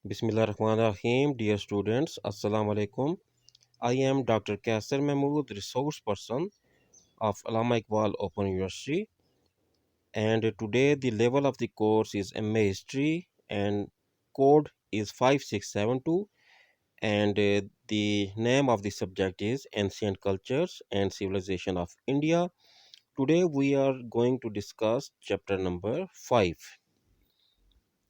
Bismillahirrahmanirrahim. Dear students, Assalamu alaikum. I am Dr. Kaser Mahmood, resource person of Allama Iqbal Open University, and today the level of the course is MA History and code is 5672, and the name of the subject is Ancient Cultures and Civilization of India. Today we are going to discuss chapter number 5.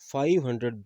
500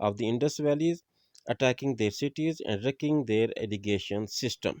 of the Indus valleys, attacking their cities and wrecking their irrigation system।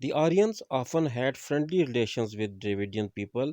The Aryans often had friendly relations with Dravidian people,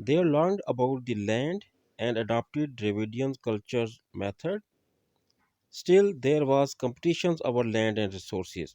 They learned about the land and adopted Dravidian culture method. Still there was competitions over land and resources।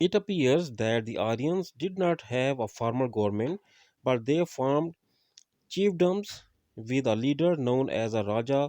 It appears that the Aryans did not have a formal government, but they formed chiefdoms with a leader known as a Raja।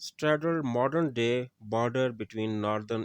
straddled modern day border between northern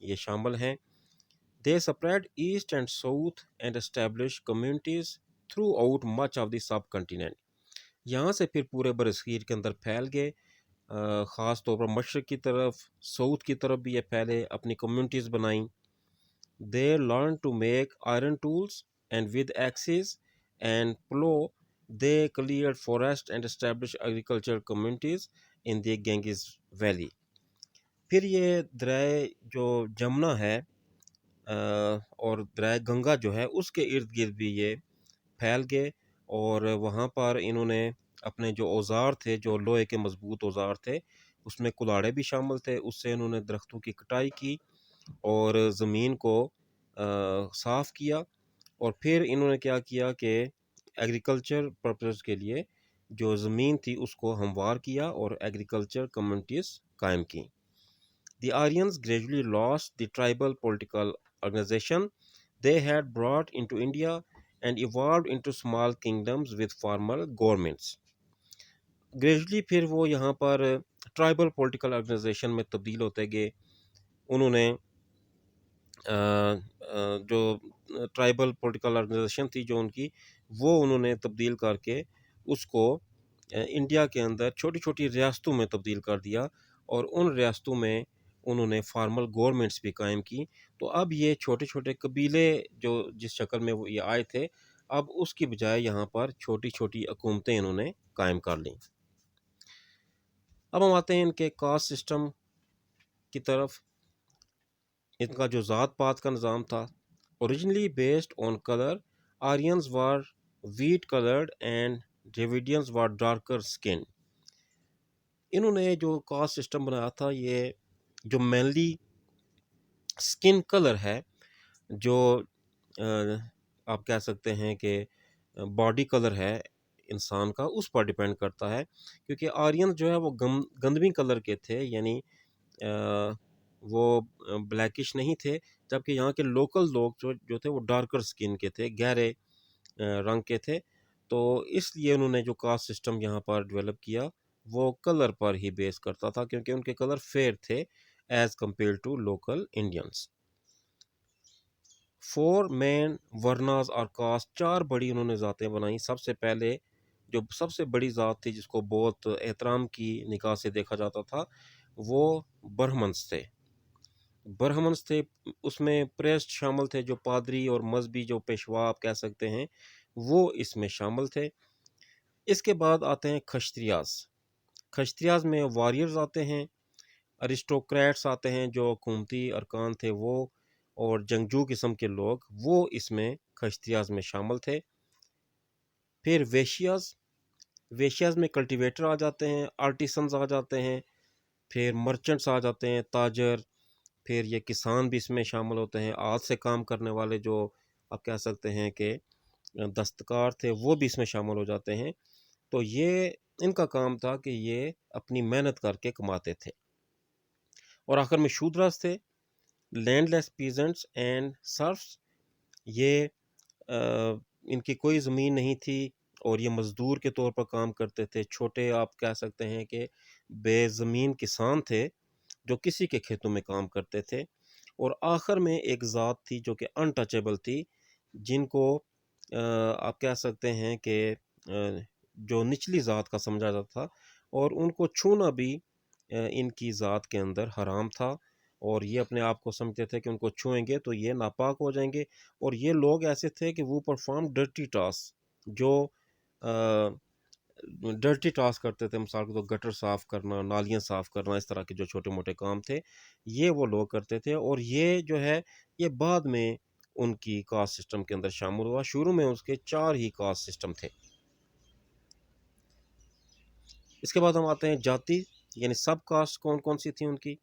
یہ شامل ہیں. They spread east and south and established communities throughout much of the subcontinent. یہاں سے پھر پورے برصغیر کے اندر پھیل گئے، خاص طور پر مشرق کی طرف، ساؤتھ کی طرف بھی یہ پھیلے، اپنی کمیونٹیز بنائیں. They learned to make iron tools and with axes and plow they cleared forest and established agricultural communities in the Ganges Valley. پھر یہ درائے جو جمنا ہے اور درائے گنگا جو ہے اس کے ارد گرد بھی یہ پھیل گئے، اور وہاں پر انہوں نے اپنے جو اوزار تھے، جو لوہے کے مضبوط اوزار تھے، اس میں کلاڑے بھی شامل تھے، اس سے انہوں نے درختوں کی کٹائی کی اور زمین کو صاف کیا. اور پھر انہوں نے کیا کیا کہ ایگریکلچر پرپز کے لیے جو زمین تھی اس کو ہموار کیا اور ایگریکلچر کمیونٹیز قائم کی. The Aryans gradually lost the tribal political organization they had brought into India and evolved into small kingdoms with formal governments. Gradually پھر وہ یہاں پر ٹرائبل پولیٹیکل آرگنائزیشن میں تبدیل ہوتے گئے. انہوں نے جو ٹرائبل پولیٹیکل آرگنائزیشن تھی جو ان کی، وہ انہوں نے تبدیل کر کے اس کو انڈیا کے اندر چھوٹی چھوٹی ریاستوں میں تبدیل کر دیا، اور ان ریاستوں میں انہوں نے فارمل گورنمنٹس بھی قائم کی. تو اب یہ چھوٹے چھوٹے قبیلے جو جس شکل میں وہ یہ آئے تھے، اب اس کی بجائے یہاں پر چھوٹی چھوٹی حکومتیں انہوں نے قائم کر لیں. اب ہم آتے ہیں ان کے کاسٹ سسٹم کی طرف. ان کا جو ذات پات کا نظام تھا، originally based on colour, Aryans were white coloured and Dravidians were darker skin. انہوں نے جو کاسٹ سسٹم بنایا تھا، یہ جو مینلی سکن کلر ہے، جو آپ کہہ سکتے ہیں کہ باڈی کلر ہے انسان کا، اس پر ڈیپینڈ کرتا ہے. کیونکہ آرین جو ہے وہ گندمی کلر کے تھے، یعنی وہ بلیکش نہیں تھے، جبکہ یہاں کے لوکل لوگ جو تھے وہ ڈارکر سکن کے تھے، گہرے رنگ کے تھے. تو اس لیے انہوں نے جو کاسٹ سسٹم یہاں پر ڈیولپ کیا وہ کلر پر ہی بیس کرتا تھا، کیونکہ ان کے کلر فیئر تھے as compared to local Indians. 4 main varnas اور کاسٹ، 4 بڑی انہوں نے ذاتیں بنائیں. سب سے پہلے جو سب سے بڑی ذات تھی جس کو بہت احترام کی نگاہ سے دیکھا جاتا تھا، وہ برہمنس تھے. برہمنس تھے، اس میں پریسٹ شامل تھے، جو پادری اور مذہبی جو پیشوا آپ کہہ سکتے ہیں، وہ اس میں شامل تھے. اس کے بعد آتے ہیں کھشتریاز. کھشتریاز میں واریئرز آتے ہیں، ارسٹوکریٹس آتے ہیں جو حکومتی ارکان تھے وہ، اور جنگجو قسم کے لوگ، وہ اس میں کھشتریاز میں شامل تھے. پھر ویشیاز میں کلٹیویٹر آ جاتے ہیں، آرٹیسنز آ جاتے ہیں، پھر مرچنٹس آ جاتے ہیں، تاجر. پھر یہ کسان بھی اس میں شامل ہوتے ہیں، ہاتھ سے کام کرنے والے جو آپ کہہ سکتے ہیں کہ دستکار تھے، وہ بھی اس میں شامل ہو جاتے ہیں. تو یہ ان کا کام تھا کہ یہ اپنی محنت کر کے کماتے تھے. اور آخر میں شودراز تھے، landless peasants and serfs. یہ ان کی کوئی زمین نہیں تھی اور یہ مزدور کے طور پر کام کرتے تھے. چھوٹے آپ کہہ سکتے ہیں کہ بے زمین کسان تھے جو کسی کے کھیتوں میں کام کرتے تھے. اور آخر میں ایک ذات تھی جو کہ انٹچیبل تھی، جن کو آپ کہہ سکتے ہیں کہ جو نچلی ذات کا سمجھا جاتا تھا، اور ان کو چھونا بھی ان کی ذات کے اندر حرام تھا. اور یہ اپنے آپ کو سمجھتے تھے کہ ان کو چھوئیں گے تو یہ ناپاک ہو جائیں گے. اور یہ لوگ ایسے تھے کہ وہ پرفارم ڈرٹی ٹاسک، جو ڈرٹی ٹاسک کرتے تھے، مثال کے طور گٹر صاف کرنا، نالیاں صاف کرنا، اس طرح کے جو چھوٹے موٹے کام تھے یہ وہ لوگ کرتے تھے. اور یہ جو ہے یہ بعد میں ان کی کاسٹ سسٹم کے اندر شامل ہوا. شروع میں اس کے 4 ہی کاسٹ سسٹم تھے. اس کے بعد ہم آتے ہیں جاتی، یعنی سب کاسٹ کون کون سی تھیں ان کی.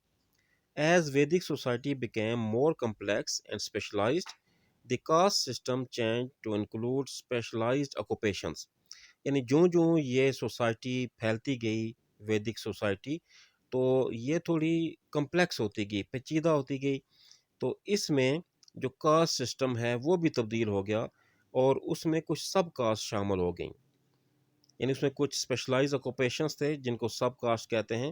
As Vedic society became more complex and specialized, the caste system changed to include specialized occupations. یعنی جوں یہ سوسائٹی پھیلتی گئی، ویدک سوسائٹی، تو یہ تھوڑی کمپلیکس ہوتی گئی، پیچیدہ ہوتی گئی. تو اس میں جو کاسٹ سسٹم ہے وہ بھی تبدیل ہو گیا، اور اس میں کچھ سب کاسٹ شامل ہو گئیں. یعنی اس میں کچھ اسپیشلائز آکوپیشنز تھے جن کو سب کاسٹ کہتے ہیں.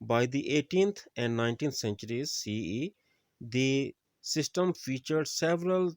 By the 18th and 19th centuries CE, the system featured several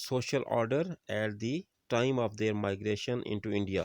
social order at the time of their migration into India।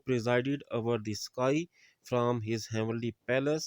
presided over the sky from his heavenly palace।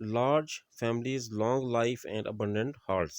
large families, long life and abundant herds।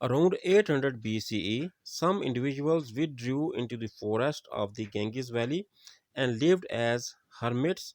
Around 800 BCE, some individuals withdrew into the forest of the Ganges Valley and lived as hermits.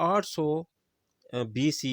800 BC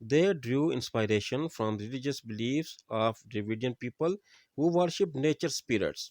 They drew inspiration from religious beliefs of Dravidian people who worship nature spirits.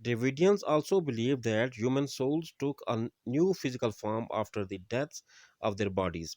Dravidians also believed that human souls took a new physical form after the deaths of their bodies.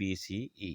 BCE.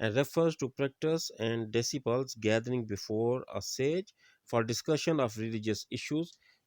and refers to practice and disciples gathering before a sage for discussion of religious issues.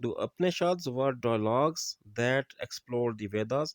The Upanishads were dialogues that explored the Vedas.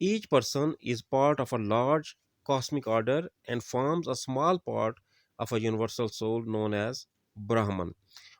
Each person is part of a large cosmic order and forms a small part of a universal soul known as Brahman.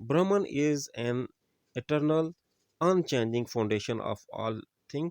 Brahman is an eternal unchanging foundation of all thing.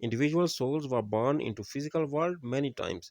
Individual souls were born into physical world many times.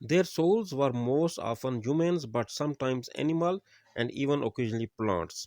Their souls were most often humans but sometimes animal and even occasionally plants.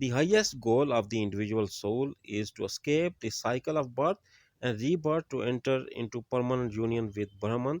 The highest goal of the individual soul is to escape the cycle of birth and rebirth to enter into permanent union with Brahman.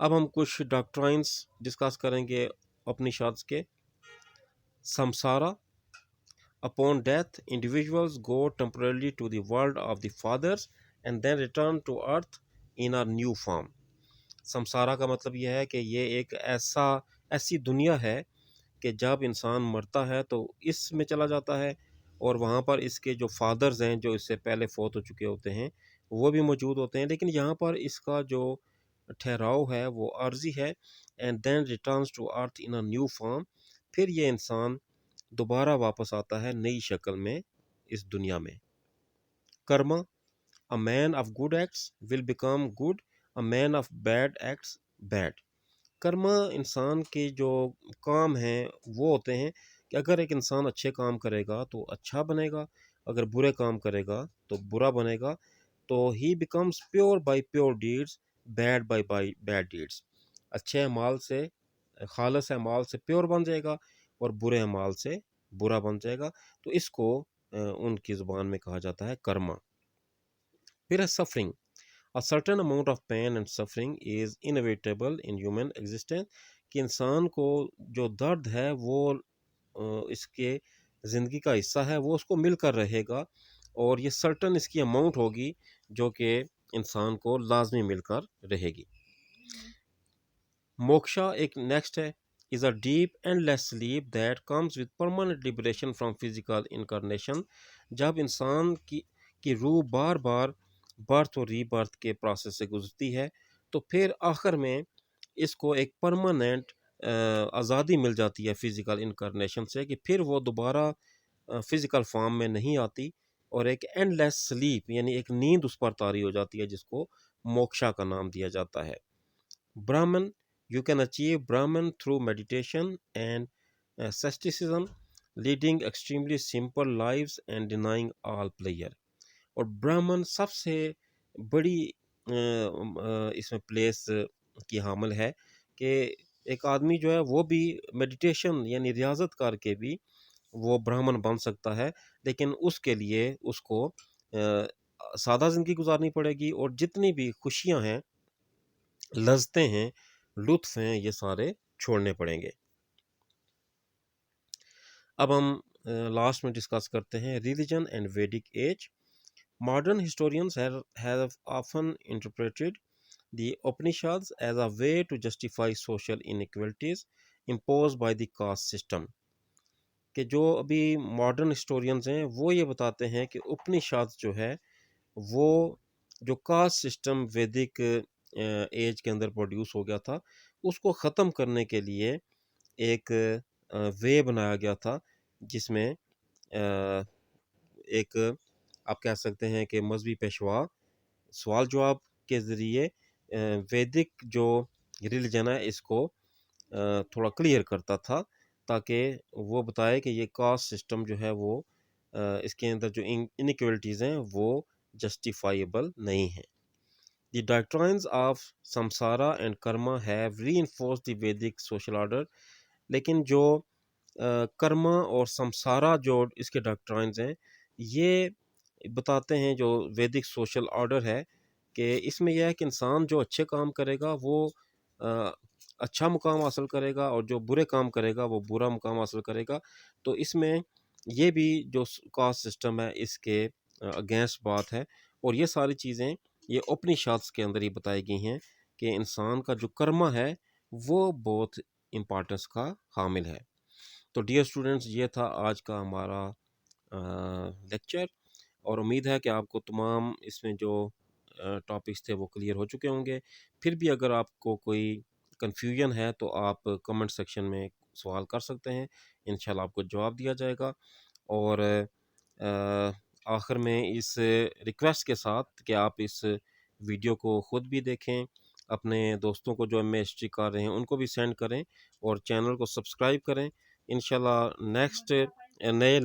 اب ہم کچھ ڈاکٹرائنس discuss کریں گے اپنشادس کے. سمسارا: upon death, individuals go temporarily to the world of the fathers and then return to earth in a new form. سمسارا کا مطلب یہ ہے کہ یہ ایک ایسی دنیا ہے کہ جب انسان مرتا ہے تو اس میں چلا جاتا ہے، اور وہاں پر اس کے جو فادرز ہیں جو اس سے پہلے فوت ہو چکے ہوتے ہیں وہ بھی موجود ہوتے ہیں، لیکن یہاں پر اس کا جو ٹھہراؤ ہے وہ عارضی ہے. And then returns to earth in a new form, پھر یہ انسان دوبارہ واپس آتا ہے نئی شکل میں اس دنیا میں. Karma: a man of good acts will become good, a man of bad acts bad. کرما انسان کے جو کام ہیں وہ ہوتے ہیں کہ اگر ایک انسان اچھے کام کرے گا تو اچھا بنے گا، اگر برے کام کرے گا تو برا بنے گا. تو he becomes pure by pure deeds, bad by bad deeds. اچھے اعمال سے، خالص اعمال سے پیور بن جائے گا، اور برے اعمال سے برا بن جائے گا. تو اس کو ان کی زبان میں کہا جاتا ہے کرما. پھر ہے suffering: A certain amount of pain and suffering is inevitable in human existence. کہ انسان کو جو درد ہے وہ اس کے زندگی کا حصہ ہے، وہ اس کو مل کر رہے گا، اور یہ سرٹن اس کی اماؤنٹ ہوگی جو کہ انسان کو لازمی مل کر رہے گی. موکشا ایک نیکسٹ ہے: is a deep endless sleep that comes with permanent liberation from physical incarnation. جب انسان کی روح بار بار برتھ اور ری برتھ کے پروسیس سے گزرتی ہے تو پھر آخر میں اس کو ایک پرماننٹ آزادی مل جاتی ہے فزیکل انکارنیشن سے، کہ پھر وہ دوبارہ فزیکل فارم میں نہیں آتی، اور ایک اینڈ لیس سلیپ یعنی ایک نیند اس پر طاری ہو جاتی ہے جس کو موکشا کا نام دیا جاتا ہے. برہمن: you can achieve Brahman through meditation and asceticism, leading extremely simple lives and denying all pleasure. اور برہمن سب سے بڑی اس میں پلیس کی حامل ہے کہ ایک آدمی جو ہے وہ بھی میڈیٹیشن یعنی ریاضت کر کے بھی وہ برہمن بن سکتا ہے، لیکن اس کے لیے اس کو سادہ زندگی گزارنی پڑے گی، اور جتنی بھی خوشیاں ہیں، لذتیں ہیں، لطف ہیں، یہ سارے چھوڑنے پڑیں گے. اب ہم لاسٹ میں ڈسکس کرتے ہیں religion and Vedic age. Modern historians have often interpreted the Upanishads as a way to justify social inequalities imposed by the caste system. کہ جو ابھی ماڈرن ہسٹورینز ہیں وہ یہ بتاتے ہیں کہ اپنشاد جو ہے وہ جو کاسٹ سسٹم ویدک ایج کے اندر پروڈیوس ہو گیا تھا اس کو ختم کرنے کے لیے ایک وے بنایا گیا تھا، جس میں ایک آپ کہہ سکتے ہیں کہ مذہبی پیشوا سوال جواب کے ذریعے ویدک جو ریلیجن ہے اس کو تھوڑا کلیئر کرتا تھا، تاکہ وہ بتائے کہ یہ کاسٹ سسٹم جو ہے وہ اس کے اندر جو انیکوالٹیز ہیں وہ جسٹیفائیبل نہیں ہیں. The doctrines of samsara and karma have reinforced the Vedic social order. لیکن جو کرما اور سمسارا جو اس کے ڈاکٹرائنز ہیں یہ بتاتے ہیں جو ویدک سوشل آرڈر ہے کہ اس میں یہ ہے کہ انسان جو اچھے کام کرے گا وہ اچھا مقام حاصل کرے گا، اور جو برے کام کرے گا وہ برا مقام حاصل کرے گا. تو اس میں یہ بھی جو کاسٹ سسٹم ہے اس کے اگینسٹ بات ہے، اور یہ ساری چیزیں یہ اپنشادس کے اندر ہی بتائی گئی ہیں کہ انسان کا جو کرما ہے وہ بہت امپارٹنس کا حامل ہے. تو ڈیئر اسٹوڈنٹس، یہ تھا آج کا ہمارا لیکچر، اور امید ہے کہ آپ کو تمام اس میں جو ٹاپکس تھے وہ کلیئر ہو چکے ہوں گے. پھر بھی اگر آپ کو کوئی کنفیوژن ہے تو آپ کمنٹ سیکشن میں سوال کر سکتے ہیں، انشاءاللہ آپ کو جواب دیا جائے گا. اور آخر میں اس ریکویسٹ کے ساتھ کہ آپ اس ویڈیو کو خود بھی دیکھیں، اپنے دوستوں کو جو ایم اے ہسٹری کر رہے ہیں ان کو بھی سینڈ کریں، اور چینل کو سبسکرائب کریں. انشاءاللہ نیکسٹ نئے